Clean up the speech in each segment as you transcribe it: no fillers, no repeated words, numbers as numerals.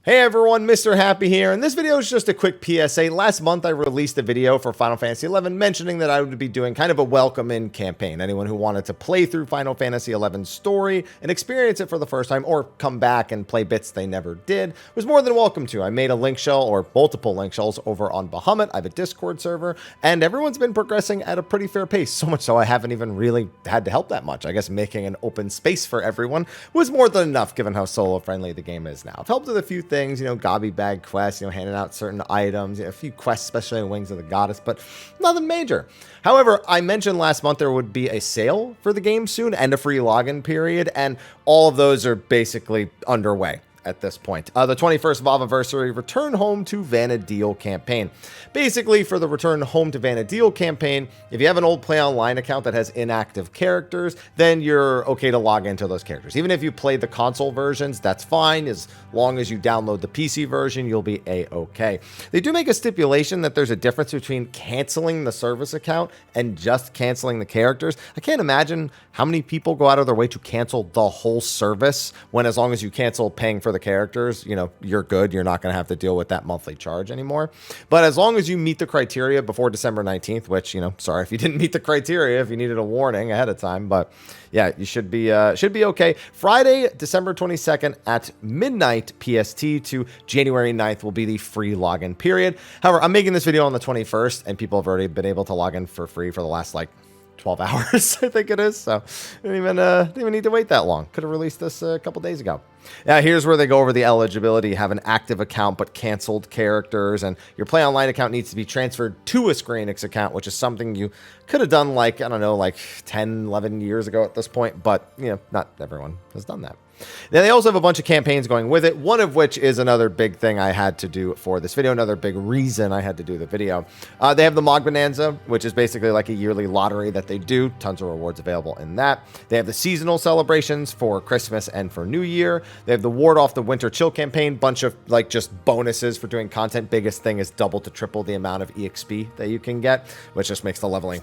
Hey everyone, Mr. Happy here, and this video is just a quick PSA. Last month I released a video for Final Fantasy XI mentioning that I would be doing kind of a welcome-in campaign. Anyone who wanted to play through Final Fantasy XI's story and experience it for the first time, or come back and play bits they never did, was more than welcome to. I made a link shell, or multiple link shells, over on Bahamut. I have a Discord server, and everyone's been progressing at a pretty fair pace, so much so I haven't even really had to help that much. I guess making an open space for everyone was more than enough given how solo-friendly the game is now. I've helped with a few things, gobby bag quests, handing out certain items, a few quests, especially in Wings of the Goddess, but nothing major. However, I mentioned last month there would be a sale for the game soon and a free login period, and all of those are basically underway at this point. The 21st Vavaversary Return Home to Vana'diel campaign. Basically, for the Return Home to Vana'diel campaign, if you have an old Play Online account that has inactive characters, then you're okay to log into those characters. Even if you play the console versions, that's fine. As long as you download the PC version, you'll be A-okay. They do make a stipulation that there's a difference between canceling the service account and just canceling the characters. I can't imagine how many people go out of their way to cancel the whole service when, as long as you cancel paying for the characters, you're good. You're not going to have to deal with that monthly charge anymore. But as long as you meet the criteria before December 19th, which, sorry if you didn't meet the criteria, if you needed a warning ahead of time, but yeah, you should be okay. Friday, December 22nd at midnight PST to January 9th will be the free login period. However, I'm making this video on the 21st, and people have already been able to log in for free for the last 12 hours, I think it is. So didn't even need to wait that long. Could have released this a couple days ago. Yeah, here's where they go over the eligibility. Have an active account but canceled characters, and your Play Online account needs to be transferred to a Square Enix account, which is something you could have done 10, 11 years ago at this point, but not everyone has done that. Then they also have a bunch of campaigns going with it, one of which is another big thing I had to do for this video, another big reason I had to do the video. They have the Mog Bonanza, which is basically like a yearly lottery that they do. Tons of rewards available in that. They have the seasonal celebrations for Christmas and for New Year. They have the Ward Off the Winter Chill campaign, bunch of just bonuses for doing content. Biggest thing is double to triple the amount of EXP that you can get, which just makes the leveling.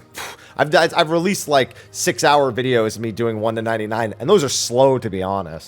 I've released 6-hour videos of me doing 1 to 99, and those are slow, to be honest.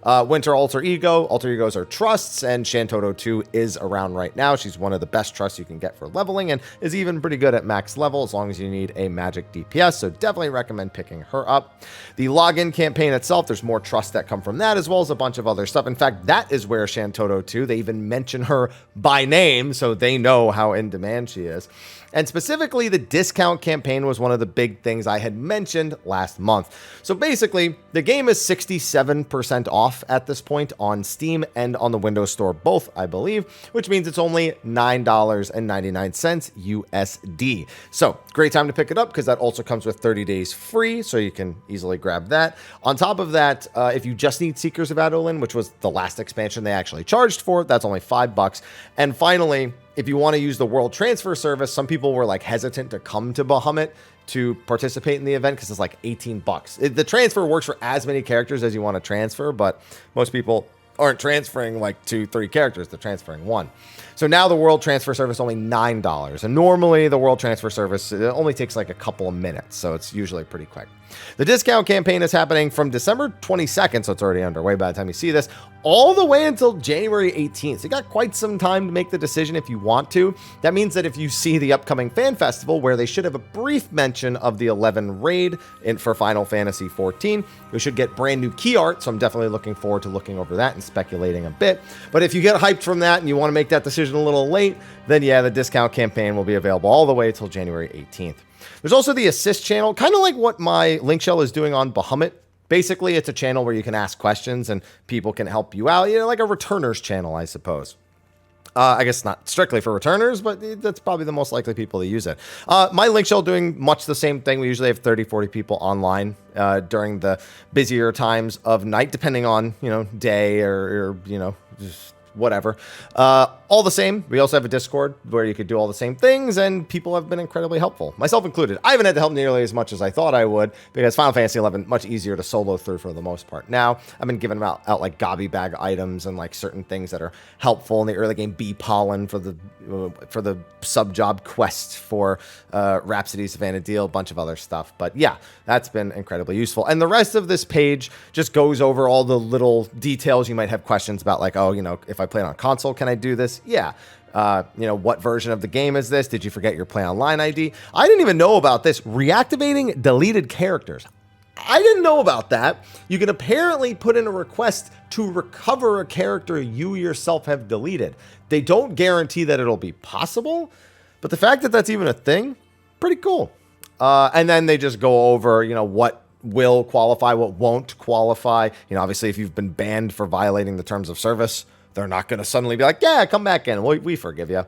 Winter Alter Ego. Alter Egos are trusts, and Shantoto 2 is around right now. She's one of the best trusts you can get for leveling, and is even pretty good at max level as long as you need a magic DPS, so definitely recommend picking her up. The login campaign itself, there's more trusts that come from that, as well as a bunch of other stuff. In fact, that is where Shantoto 2, they even mention her by name, so they know how in demand she is. And specifically, the discount campaign was one of the big things I had mentioned last month. So basically, the game is 67% off at this point on Steam and on the Windows Store, both, I believe, which means it's only $9.99 USD. So great time to pick it up, because that also comes with 30 days free, so you can easily grab that. On top of that, if you just need Seekers of Adolin, which was the last expansion they actually charged for, that's only $5. And finally, if you want to use the World Transfer Service, some people were hesitant to come to Bahamut to participate in the event because it's $18. The transfer works for as many characters as you want to transfer, but most people aren't transferring 2-3 characters, they're transferring 1. So now the World Transfer Service is only $9, and normally the World Transfer Service, it only takes a couple of minutes, so it's usually pretty quick. The discount campaign is happening from December 22nd, so it's already underway by the time you see this, all the way until January 18th. So you got quite some time to make the decision if you want to. That means that if you see the upcoming fan festival, where they should have a brief mention of the 11 raid for Final Fantasy XIV, we should get brand new key art, so I'm definitely looking forward to looking over that and speculating a bit. But if you get hyped from that and you want to make that decision a little late, then yeah, the discount campaign will be available all the way till January 18th. There's also the assist channel, kind of like what my link shell is doing on Bahamut. Basically, it's a channel where you can ask questions and people can help you out, like a returners channel, I suppose. I guess not strictly for returners, but that's probably the most likely people to use it. My link shell doing much the same thing. We usually have 30, 40 people online during the busier times of night, depending on, day or just whatever. All the same, we also have a Discord where you could do all the same things, and people have been incredibly helpful, myself included. I haven't had to help nearly as much as I thought I would, because Final Fantasy XI much easier to solo through for the most part. Now I've been giving out gobby bag items and certain things that are helpful in the early game. Bee pollen for the sub job quest for Rhapsodies of Vana'diel, a bunch of other stuff. But yeah, that's been incredibly useful. And the rest of this page just goes over all the little details you might have questions about, oh, if I play it on console, can I do this? Yeah. You know, what version of the game is this? Did you forget your Play Online ID? I didn't even know about this. Reactivating deleted characters. I didn't know about that. You can apparently put in a request to recover a character you yourself have deleted. They don't guarantee that it'll be possible, but the fact that that's even a thing, pretty cool. And then they just go over, you know, what will qualify, what won't qualify. You know, obviously, if you've been banned for violating the terms of service, they're not going to suddenly be like, yeah, come back in. We forgive you.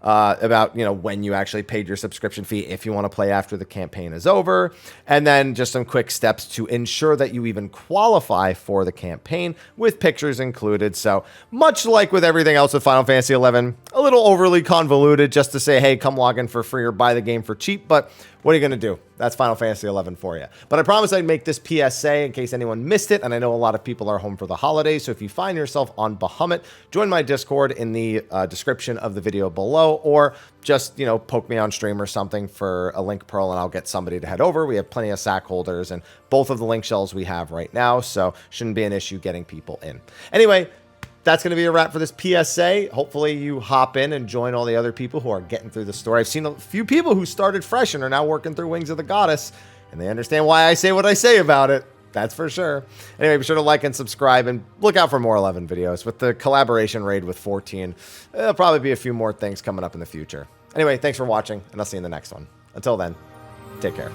About, you know, when you actually paid your subscription fee, if you want to play after the campaign is over, and then just some quick steps to ensure that you even qualify for the campaign with pictures included. So much like with everything else with Final Fantasy XI, a little overly convoluted just to say, hey, come log in for free or buy the game for cheap, but what are you going to do? That's Final Fantasy XI for you. But I promise I'd make this PSA in case anyone missed it, and I know a lot of people are home for the holidays, so if you find yourself on Bahamut, join my Discord in the description of the video below, or just, you know, poke me on stream or something for a link pearl, and I'll get somebody to head over. We have plenty of sack holders and both of the link shells we have right now, so shouldn't be an issue getting people in. Anyway, that's going to be a wrap for this PSA. Hopefully you hop in and join all the other people who are getting through the story. I've seen a few people who started fresh and are now working through Wings of the Goddess, and they understand why I say what I say about it. That's for sure. Anyway, be sure to like and subscribe, and look out for more 11 videos. With the collaboration raid with 14, there'll probably be a few more things coming up in the future. Anyway, thanks for watching, and I'll see you in the next one. Until then, take care.